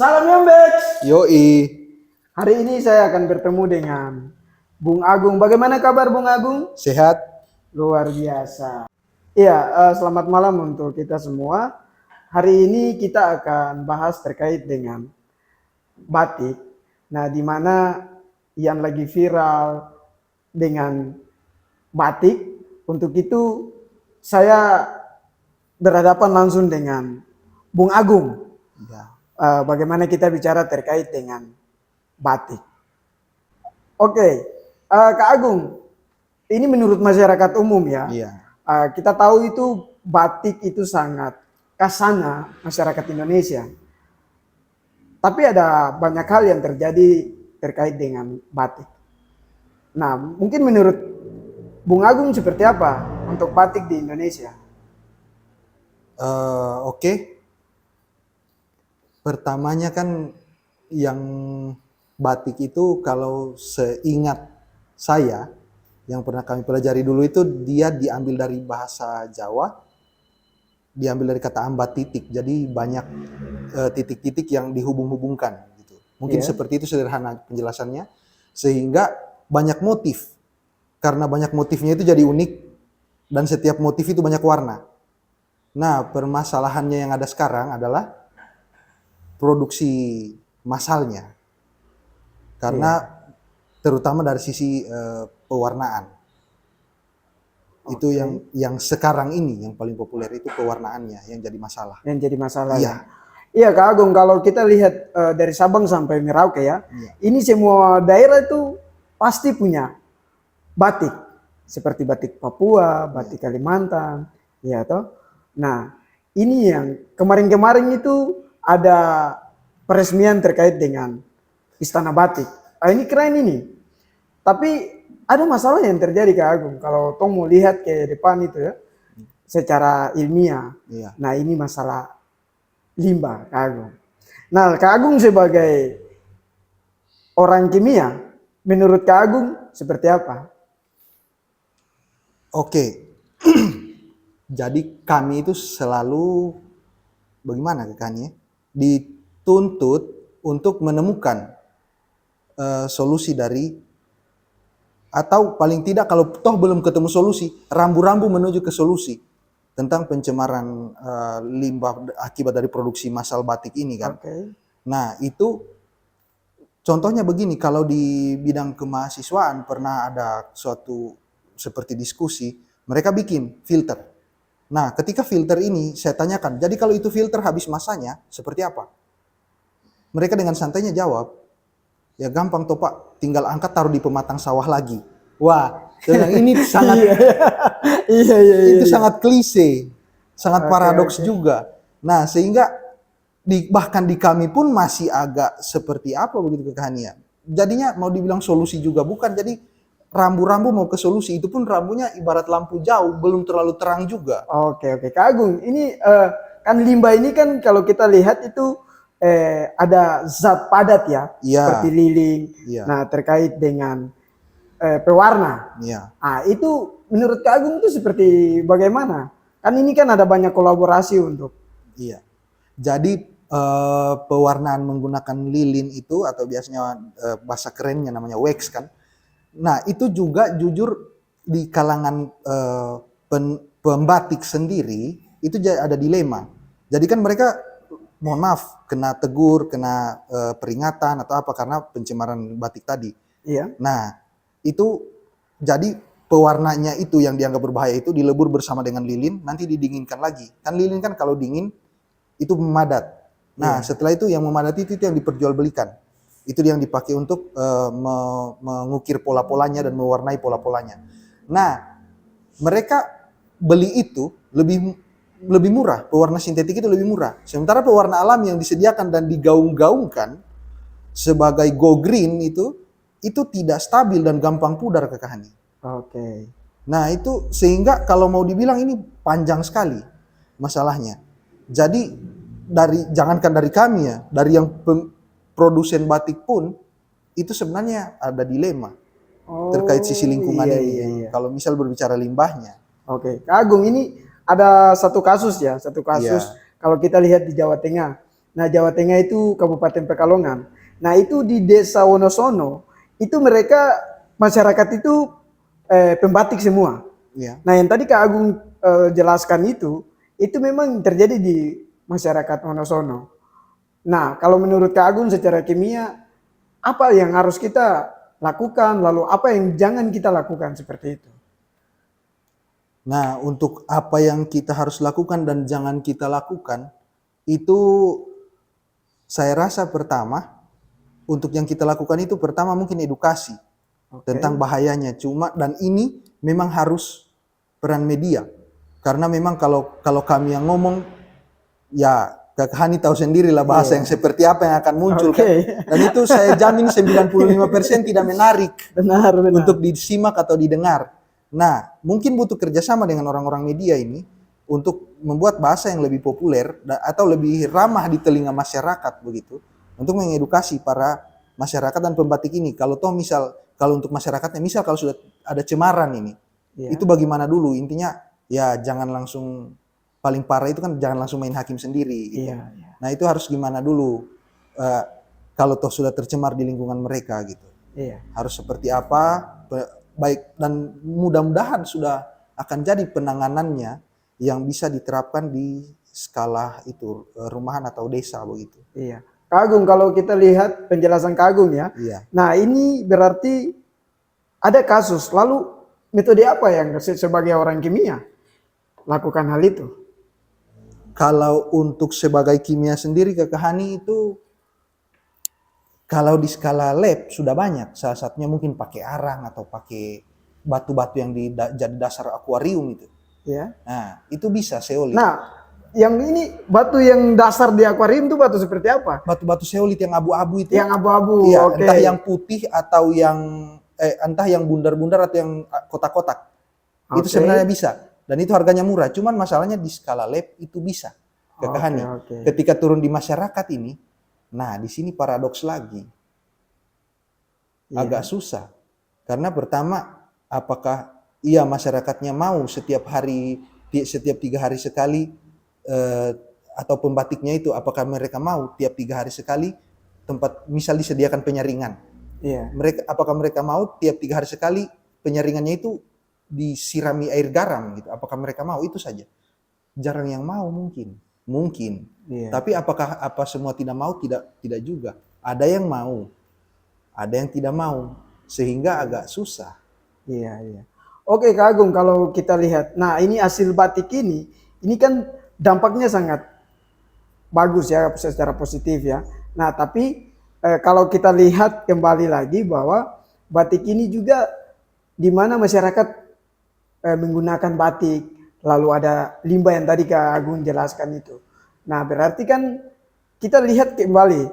Salam Yombek. Yoi, Hari ini saya akan bertemu dengan Bung Agung. Bagaimana kabar Bung Agung? sehat. Luar biasa. Iya, selamat malam untuk kita semua. Hari ini kita akan bahas terkait dengan batik. Nah, di mana yang lagi viral dengan batik. Untuk itu saya berhadapan langsung dengan Bung Agung. Ya, Bagaimana kita bicara terkait dengan batik. Oke, Kak Agung, ini menurut masyarakat umum ya. iya. Kita tahu itu batik itu sangat kasana masyarakat Indonesia. Tapi ada banyak hal yang terjadi terkait dengan batik. Nah, mungkin menurut Bung Agung seperti apa untuk batik di Indonesia? Oke. Pertamanya kan yang batik itu kalau seingat saya yang pernah kami pelajari dulu itu dia diambil dari bahasa Jawa, diambil dari kata ambat titik. Jadi banyak titik-titik yang dihubung-hubungkan gitu. Mungkin Iya. seperti itu sederhana penjelasannya, sehingga banyak motif. Karena banyak motifnya itu jadi unik dan setiap motif itu banyak warna. Nah, permasalahannya yang ada sekarang adalah produksi massalnya. Karena terutama dari sisi pewarnaan. Itu yang sekarang ini yang paling populer itu pewarnaannya yang jadi masalah. Yang jadi masalah Iya. ya. Iya Kak Agung, kalau kita lihat dari Sabang sampai Merauke ya, Iya. ini semua daerah itu pasti punya batik. Seperti batik Papua, batik Kalimantan, ya toh. Nah, ini yang kemarin-kemarin itu ada peresmian terkait dengan Istana Batik. Ini keren ini. Tapi ada masalah yang terjadi Kak Agung. Kalau Tong mau lihat ke depan itu ya, secara ilmiah. Iya. Nah, ini masalah limbah Kak Agung. Nah, Kak Agung sebagai orang kimia, menurut Kak Agung seperti apa? Oke. Jadi kami itu selalu bagaimana kakaknya? Dituntut untuk menemukan solusi dari atau paling tidak kalau toh belum ketemu solusi, rambu-rambu menuju ke solusi tentang pencemaran limbah akibat dari produksi massal batik ini kan. Oke. Nah, itu contohnya begini, kalau di bidang kemahasiswaan pernah ada suatu seperti diskusi, mereka bikin filter. Nah, ketika filter ini saya tanyakan, jadi kalau itu filter habis masanya, seperti apa? Mereka dengan santainya jawab, ya gampang toh Pak, tinggal angkat taruh di pematang sawah lagi. Wah, ini sangat Iya, iya, iya. itu sangat klise, sangat Oke, paradoks oke. juga. Nah, sehingga bahkan di kami pun masih agak seperti apa begitu kekehanian. Jadinya mau dibilang solusi juga bukan, jadi rambu-rambu mau ke solusi, itu pun rambunya ibarat lampu jauh, belum terlalu terang juga. Oke, oke. Kak Agung, ini kan limbah ini kan kalau kita lihat itu ada zat padat ya, Iya, seperti lilin. iya, Nah, terkait dengan pewarna. iya. Ah, itu menurut Kak Agung itu seperti bagaimana? Kan ini kan ada banyak kolaborasi untuk. Iya. Jadi pewarnaan menggunakan lilin itu atau biasanya bahasa kerennya namanya wax kan. Nah, itu juga jujur di kalangan pembatik sendiri itu ada dilema. Jadi kan mereka mohon maaf kena tegur, kena peringatan atau apa karena pencemaran batik tadi. Iya. Nah, itu jadi pewarnanya itu yang dianggap berbahaya itu dilebur bersama dengan lilin, nanti didinginkan lagi. Kan lilin kan kalau dingin itu memadat. Nah, setelah itu yang memadat itu yang diperjualbelikan. Itu yang dipakai untuk mengukir pola-polanya dan mewarnai pola-polanya. Nah, mereka beli itu lebih murah, pewarna sintetik itu lebih murah. Sementara pewarna alam yang disediakan dan digaung-gaungkan sebagai go green itu tidak stabil dan gampang pudar kekahani. Oke. Nah, itu sehingga kalau mau dibilang ini panjang sekali masalahnya. Jadi jangankan dari kami ya, dari yang produsen batik pun itu sebenarnya ada dilema terkait sisi lingkungan iya, ini. iya, iya. Kalau misal berbicara limbahnya, Oke, Kak Agung ini ada satu kasus ya, satu kasus iya, kalau kita lihat di Jawa Tengah. Nah, Jawa Tengah itu Kabupaten Pekalongan. Nah, itu di Desa Wonosono, itu mereka masyarakat itu pembatik semua. Iya. Nah, yang tadi Kak Agung jelaskan itu memang terjadi di masyarakat Wonosono. Nah, kalau menurut Kak Agung secara kimia, apa yang harus kita lakukan, lalu apa yang jangan kita lakukan seperti itu? Nah, untuk apa yang kita harus lakukan dan jangan kita lakukan, itu saya rasa pertama, untuk yang kita lakukan itu pertama mungkin edukasi Oke. tentang bahayanya. Cuma dan ini memang harus peran media. Karena memang kalau kami yang ngomong, ya Kak Hani tahu sendiri lah bahasa yang seperti apa yang akan muncul kan. Oke. Dan itu saya jamin 95% tidak menarik Benar, benar. untuk disimak atau didengar. Nah, mungkin butuh kerjasama dengan orang-orang media ini untuk membuat bahasa yang lebih populer atau lebih ramah di telinga masyarakat begitu, untuk mengedukasi para masyarakat dan pembatik ini. Kalau toh misal, kalau untuk masyarakatnya, misal kalau sudah ada cemaran ini, Iya. itu bagaimana dulu? Intinya ya jangan langsung, paling parah itu kan jangan langsung main hakim sendiri. Gitu. Iya, iya. Nah itu harus gimana dulu? Kalau toh sudah tercemar di lingkungan mereka gitu, Iya. harus seperti apa? Baik, dan mudah-mudahan sudah akan jadi penanganannya yang bisa diterapkan di skala itu rumahan atau desa begitu. Iya. Kak Agung, kalau kita lihat penjelasan Kak Agung ya. Iya. Nah, ini berarti ada kasus. Lalu metode apa yang sebagai orang kimia lakukan hal itu? Kalau untuk sebagai kimia sendiri Kak Hani itu, kalau di skala lab sudah banyak. Salah satunya mungkin pakai arang atau pakai batu-batu yang jadi dasar akuarium itu. Ya. Nah, itu bisa seolit. Nah, yang ini batu yang dasar di akuarium itu batu seperti apa? Batu-batu seolit yang abu-abu itu. Yang abu-abu. Iya, Oke. entah yang putih atau yang entah yang bundar-bundar atau yang kotak-kotak. Itu Oke. sebenarnya bisa. Dan itu harganya murah. Cuman masalahnya di skala lab itu bisa. Kak Hani. Oke. Ketika turun di masyarakat ini, nah di sini paradoks lagi. Iya. Agak susah. Karena pertama, apakah masyarakatnya mau setiap 3 hari sekali, atau pembatiknya itu, apakah mereka mau tiap 3 hari sekali tempat misal disediakan penyaringan. Iya. Apakah mereka mau tiap 3 hari sekali penyaringannya itu disirami air garam gitu. Apakah mereka mau? Itu saja. Jarang yang mau mungkin. Iya. Tapi apakah semua tidak mau? Tidak juga. Ada yang mau. Ada yang tidak mau. Sehingga agak susah. Iya, iya. Oke Kak Agung, kalau kita lihat, nah ini hasil batik ini kan dampaknya sangat bagus ya secara positif ya. Nah tapi kalau kita lihat kembali lagi bahwa batik ini juga di mana masyarakat menggunakan batik, lalu ada limbah yang tadi Kak Agung jelaskan itu. Nah berarti kan kita lihat kembali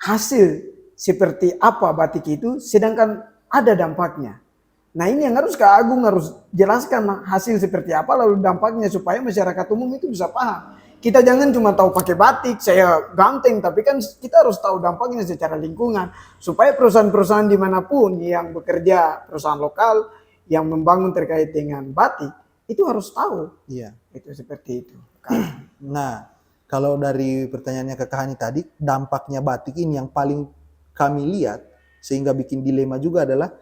hasil seperti apa batik itu, sedangkan ada dampaknya. Nah ini yang harus Kak Agung harus jelaskan hasil seperti apa lalu dampaknya supaya masyarakat umum itu bisa paham. Kita jangan cuma tahu pakai batik, saya ganteng, tapi kan kita harus tahu dampaknya secara lingkungan. Supaya perusahaan-perusahaan dimanapun yang bekerja, perusahaan lokal yang membangun terkait dengan batik, itu harus tahu. Iya. Itu seperti itu. Nah, kalau dari pertanyaannya Kak Hani tadi, dampaknya batik ini yang paling kami lihat, sehingga bikin dilema juga adalah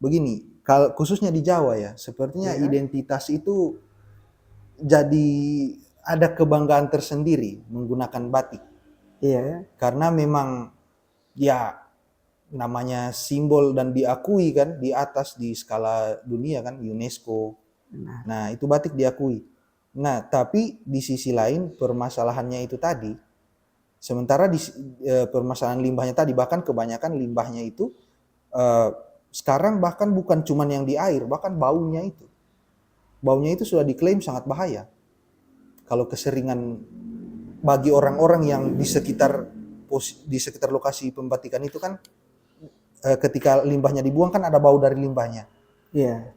begini, kalau khususnya di Jawa ya, sepertinya identitas itu jadi ada kebanggaan tersendiri menggunakan batik. Iya ya. Karena memang ya namanya simbol dan diakui kan di atas di skala dunia kan UNESCO. Nah, itu batik diakui. Nah, tapi di sisi lain permasalahannya itu tadi, sementara di permasalahan limbahnya tadi, bahkan kebanyakan limbahnya itu sekarang bahkan bukan cuman yang di air, bahkan baunya itu. Baunya itu sudah diklaim sangat bahaya. Kalau keseringan bagi orang-orang yang di sekitar lokasi pembatikan itu kan, ketika limbahnya dibuang kan ada bau dari limbahnya. Iya.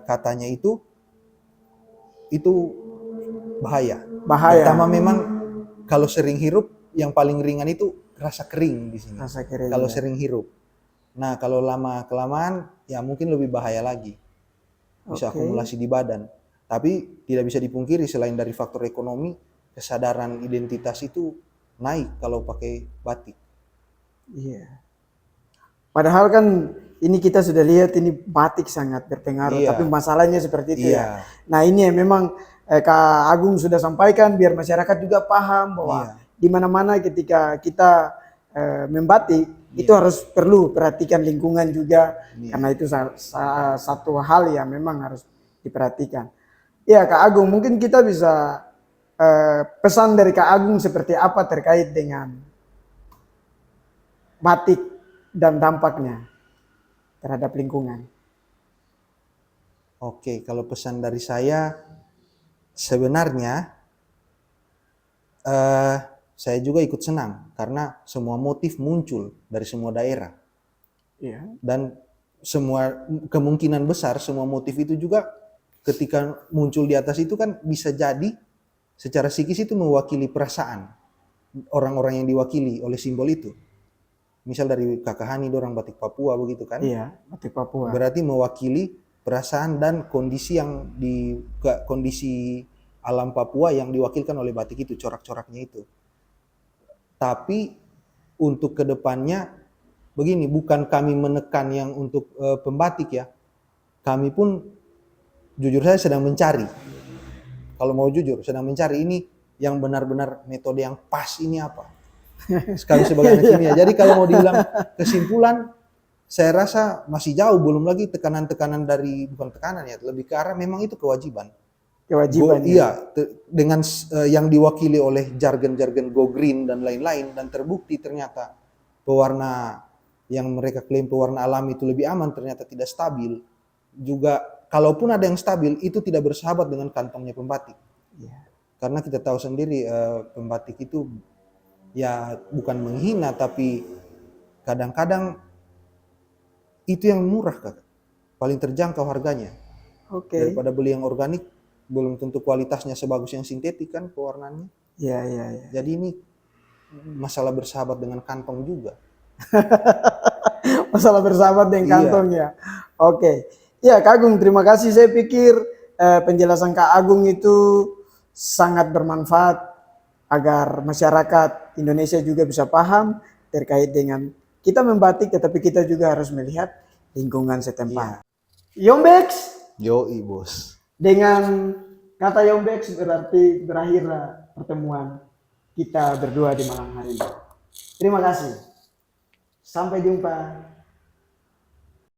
Katanya itu bahaya. Bahaya. Pertama memang kalau sering hirup yang paling ringan itu rasa kering di sini. Rasa kering. Kalau ya. sering hirup. Nah, kalau lama kelamaan ya mungkin lebih bahaya lagi. Bisa akumulasi di badan. Tapi tidak bisa dipungkiri selain dari faktor ekonomi, kesadaran identitas itu naik kalau pakai batik. Iya. Padahal kan ini kita sudah lihat ini batik sangat berpengaruh, Iya, tapi masalahnya seperti itu ya. iya, Nah ini yang memang Kak Agung sudah sampaikan biar masyarakat juga paham bahwa iya, di mana-mana ketika kita membatik itu iya, harus perlu perhatikan lingkungan juga iya. karena itu satu hal yang memang harus diperhatikan. Ya Kak Agung, mungkin kita bisa pesan dari Kak Agung seperti apa terkait dengan batik dan dampaknya terhadap lingkungan. Oke, kalau pesan dari saya sebenarnya eh, saya juga ikut senang karena semua motif muncul dari semua daerah Iya. dan semua kemungkinan besar semua motif itu juga ketika muncul di atas itu kan bisa jadi secara psikis itu mewakili perasaan orang-orang yang diwakili oleh simbol itu. Misal dari Kakak Hani dorang batik Papua begitu kan? Iya, batik Papua. Berarti mewakili perasaan dan kondisi yang kondisi alam Papua yang diwakilkan oleh batik itu, corak-coraknya itu. Tapi untuk kedepannya begini, bukan kami menekan yang untuk pembatik ya. Kami pun jujur saya sedang mencari. Kalau mau jujur, sedang mencari ini yang benar-benar metode yang pas ini apa. Sekali sebagai anak kimia. Jadi kalau mau dibilang kesimpulan, saya rasa masih jauh, belum lagi tekanan-tekanan dari, bukan tekanan ya, lebih ke arah memang itu kewajiban. Kewajiban ya. Iya, dengan yang diwakili oleh jargon-jargon go green dan lain-lain, dan terbukti ternyata pewarna yang mereka klaim pewarna alami itu lebih aman, ternyata tidak stabil. Juga kalaupun ada yang stabil, itu tidak bersahabat dengan kantongnya pembatik. Iya. Karena kita tahu sendiri pembatik itu ya bukan menghina, tapi kadang-kadang itu yang murah Kak. Paling terjangkau harganya. Oke. Daripada beli yang organik, belum tentu kualitasnya sebagus yang sintetik kan pewarnaannya. Iya, iya, iya. Jadi ini masalah bersahabat dengan kantong juga. Masalah bersahabat dengan Iya, kantong ya. Oke. Ya, Kak Agung, terima kasih. Saya pikir penjelasan Kak Agung itu sangat bermanfaat agar masyarakat Indonesia juga bisa paham terkait dengan kita membatik, tetapi kita juga harus melihat lingkungan setempat. iya. Yombex, Yoi bos. dengan kata Yombex berarti berakhirlah pertemuan kita berdua di malam hari ini. Terima kasih. Sampai jumpa.